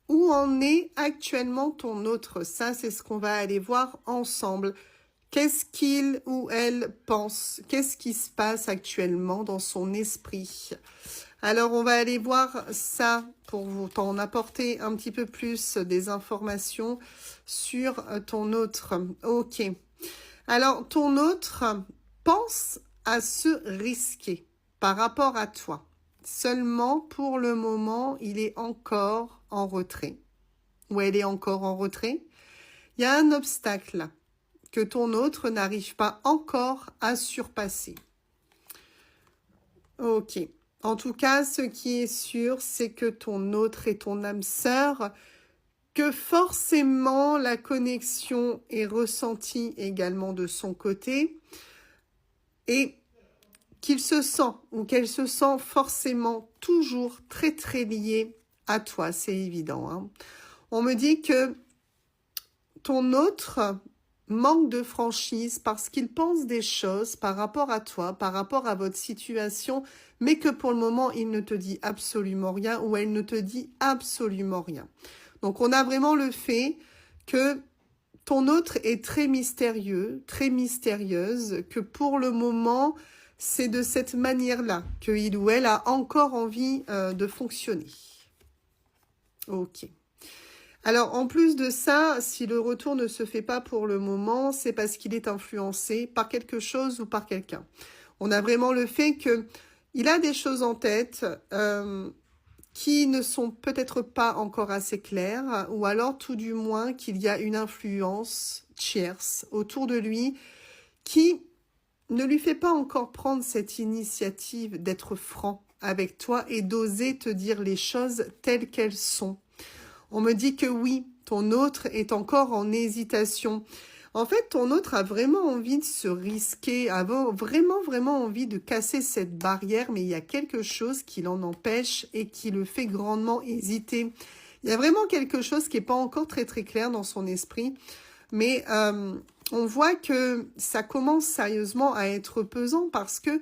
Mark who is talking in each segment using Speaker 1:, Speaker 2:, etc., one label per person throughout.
Speaker 1: Où en est actuellement ton autre? Ça, c'est ce qu'on va aller voir ensemble. Qu'est-ce qu'il ou elle pense? Qu'est-ce qui se passe actuellement dans son esprit? Alors, on va aller voir ça pour vous t'en apporter un petit peu plus des informations sur ton autre. Ok. Alors, ton autre pense à se risquer par rapport à toi. Seulement, pour le moment, il est encore en retrait. Ou elle est encore en retrait. Il y a un obstacle là, que ton autre n'arrive pas encore à surpasser. Ok. En tout cas, ce qui est sûr, c'est que ton autre est ton âme sœur, que forcément la connexion est ressentie également de son côté et qu'il se sent ou qu'elle se sent forcément toujours très très liée à toi, c'est évident. Hein. On me dit que ton autre manque de franchise parce qu'il pense des choses par rapport à toi, par rapport à votre situation, mais que pour le moment, il ne te dit absolument rien ou elle ne te dit absolument rien. Donc, on a vraiment le fait que ton autre est très mystérieux, très mystérieuse, que pour le moment, c'est de cette manière-là qu'il ou elle a encore envie de fonctionner. Ok. Alors, en plus de ça, si le retour ne se fait pas pour le moment, c'est parce qu'il est influencé par quelque chose ou par quelqu'un. On a vraiment le fait que il a des choses en tête qui ne sont peut-être pas encore assez claires, ou alors tout du moins qu'il y a une influence tierce autour de lui qui ne lui fait pas encore prendre cette initiative d'être franc avec toi et d'oser te dire les choses telles qu'elles sont. On me dit que oui, ton autre est encore en hésitation. En fait, ton autre a vraiment envie de se risquer, a vraiment envie de casser cette barrière, mais il y a quelque chose qui l'en empêche et qui le fait grandement hésiter. Il y a vraiment quelque chose qui n'est pas encore très très clair dans son esprit, mais on voit que ça commence sérieusement à être pesant parce que,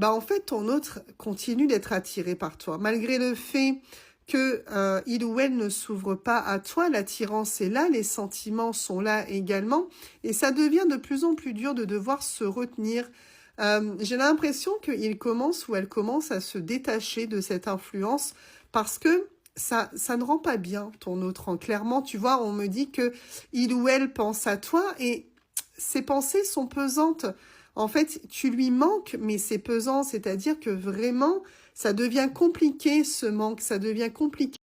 Speaker 1: en fait, ton autre continue d'être attiré par toi, malgré le fait que il ou elle ne s'ouvre pas à toi, l'attirance est là, les sentiments sont là également, et ça devient de plus en plus dur de devoir se retenir. J'ai l'impression qu'il commence ou elle commence à se détacher de cette influence parce que ça ne rend pas bien ton autre. Clairement, tu vois, on me dit que il ou elle pense à toi et ses pensées sont pesantes. En fait, tu lui manques, mais c'est pesant, c'est-à-dire que vraiment, ça devient compliqué ce manque, ça devient compliqué.